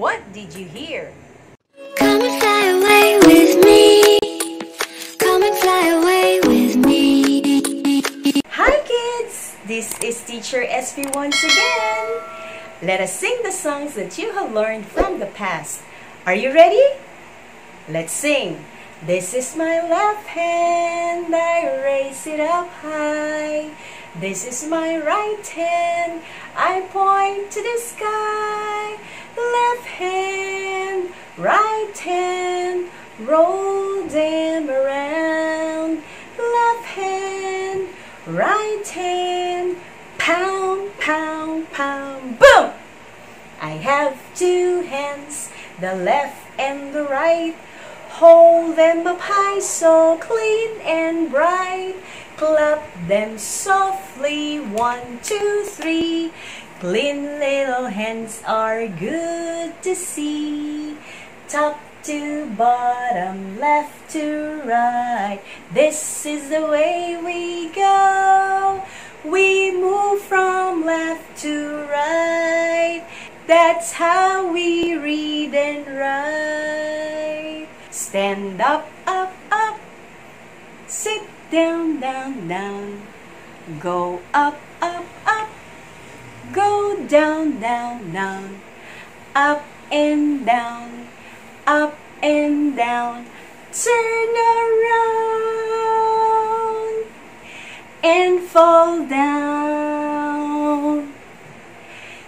What did you hear? Come and fly away with me. Come and fly away with me. Hi kids! This is Teacher SV once again. Let us sing the songs that you have learned from the past. Are you ready? Let's sing. This is my left hand, I raise it up high. This is my right hand, I point to the sky. Left hand, right hand, roll them around. Left hand, right hand, pound, pound, pound, boom! I have two hands, the left and the right. Hold them up high so clean and bright. Clap them softly, 1, 2, 3. Clean little hands are good to see. Top to bottom, left to right. This is the way we go. We move from left to right. That's how we read and write. Stand up, up, up. Sit down, down, down. Go up, up, up. Go down, down, down. Up and down. Up and down. Turn around and fall down.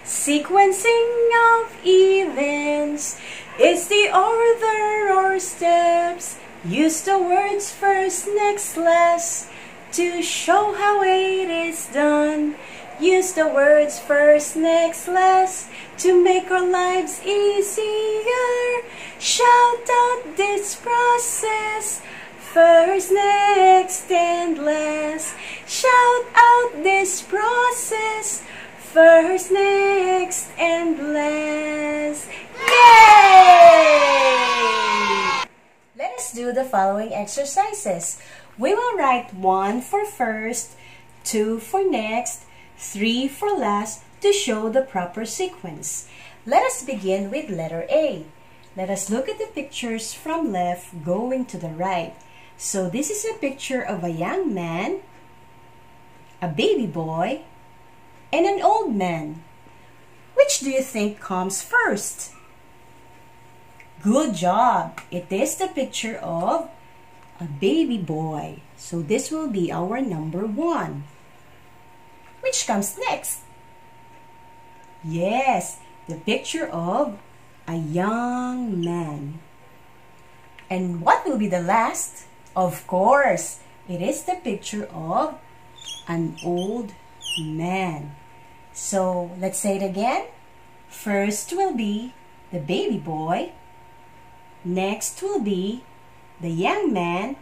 Sequencing of events is the order or steps. Use the words first, next, last to show how it is done. Use the words first, next, last to make our lives easier. Shout out this process, first, next, and last. Shout out this process, first, next, and last. Yay! Let us do the following exercises. We will write 1 for first, 2 for next, 3 for last to show the proper sequence. Let us begin with letter A. Let us look at the pictures from left going to the right. So this is a picture of a young man, a baby boy, and an old man. Which do you think comes first? Good job! It is the picture of a baby boy. So this will be our number 1. Which comes next? Yes, the picture of a young man. And what will be the last? Of course, it is the picture of an old man. So let's say it again. First will be the baby boy. Next will be the young man.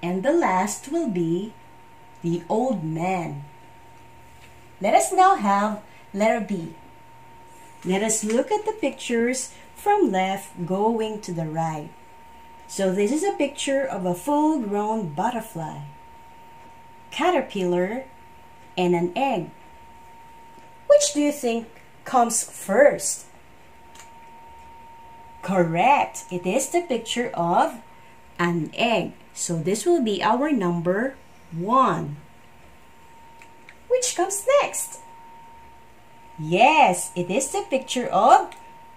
And the last will be the old man. Let us now have letter B. Let us look at the pictures from left going to the right. So this is a picture of a full-grown butterfly, caterpillar, and an egg. Which do you think comes first? Correct. It is the picture of an egg. So this will be our number 1. Which comes next? Yes, it is the picture of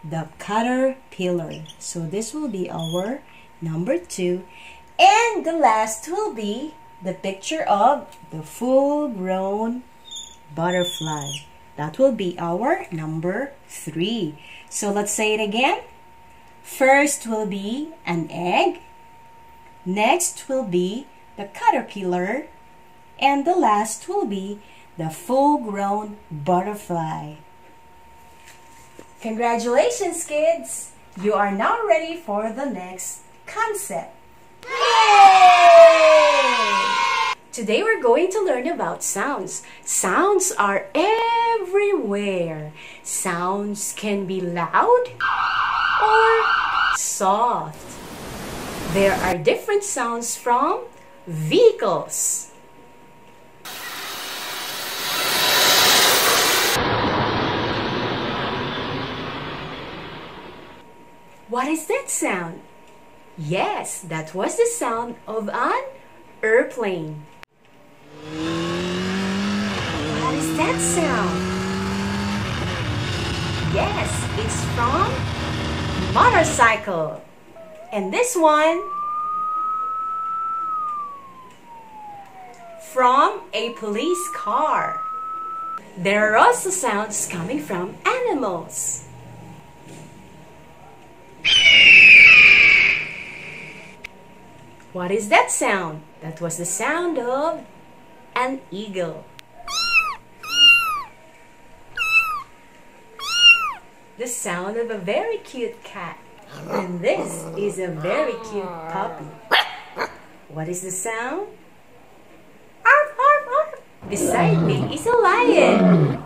the caterpillar. So this will be our number 2. And the last will be the picture of the full-grown butterfly. That will be our number 3. So let's say it again. First will be an egg. Next will be the caterpillar. And the last will be the full-grown butterfly. Congratulations, kids! You are now ready for the next concept. Yay! Today we're going to learn about sounds. Sounds are everywhere. Sounds can be loud or soft. There are different sounds from vehicles. What is that sound? Yes, that was the sound of an airplane. What is that sound? Yes, it's from motorcycle. And this one from a police car. There are also sounds coming from animals. What is that sound? That was the sound of an eagle. The sound of a very cute cat. And this is a very cute puppy. What is the sound? Arf, arf, arf. Beside me is a lion.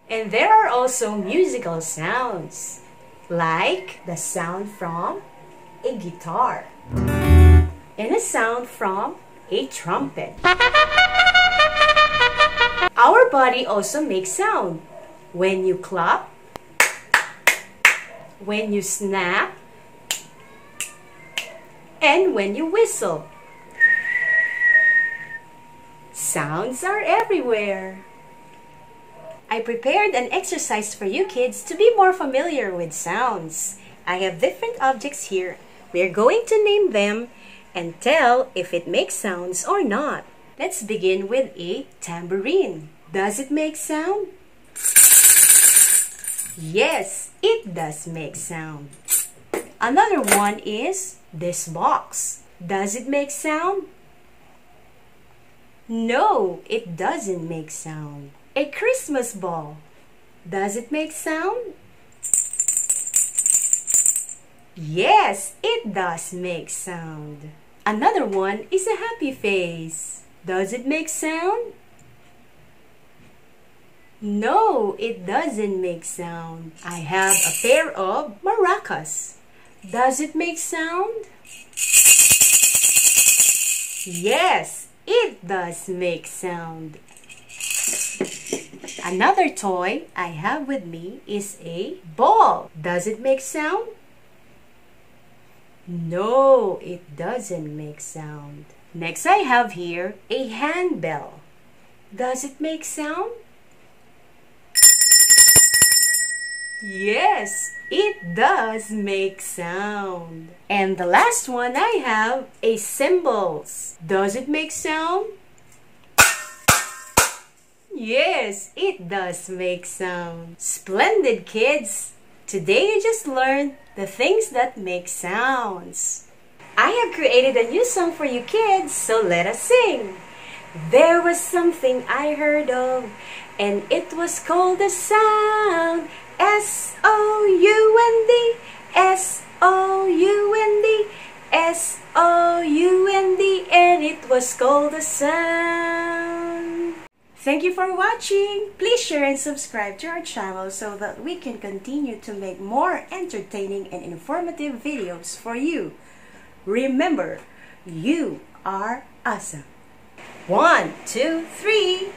And there are also musical sounds, like the sound from a guitar and a sound from a trumpet. Our body also makes sound. When you clap, when you snap, and when you whistle. Sounds are everywhere. I prepared an exercise for you kids to be more familiar with sounds. I have different objects here. We are going to name them and tell if it makes sounds or not. Let's begin with a tambourine. Does it make sound? Yes, it does make sound. Another one is this box. Does it make sound? No, it doesn't make sound. A Christmas ball. Does it make sound? Yes, it does make sound. Another one is a happy face. Does it make sound? No, it doesn't make sound. I have a pair of maracas. Does it make sound? Yes, it does make sound. Another toy I have with me is a ball. Does it make sound? No, it doesn't make sound. Next I have here a handbell. Does it make sound? Yes, it does make sound. And the last one I have a cymbals. Does it make sound? Yes, it does make sound. Splendid, kids! Today you just learned the things that make sounds. I have created a new song for you kids, so let us sing. There was something I heard of, and it was called a sound. S-O-U-N-D, S-O-U-N-D, S-O-U-N-D, and it was called a sound. Thank you for watching. Please share and subscribe to our channel so that we can continue to make more entertaining and informative videos for you. Remember, you are awesome. 1, 2, 3.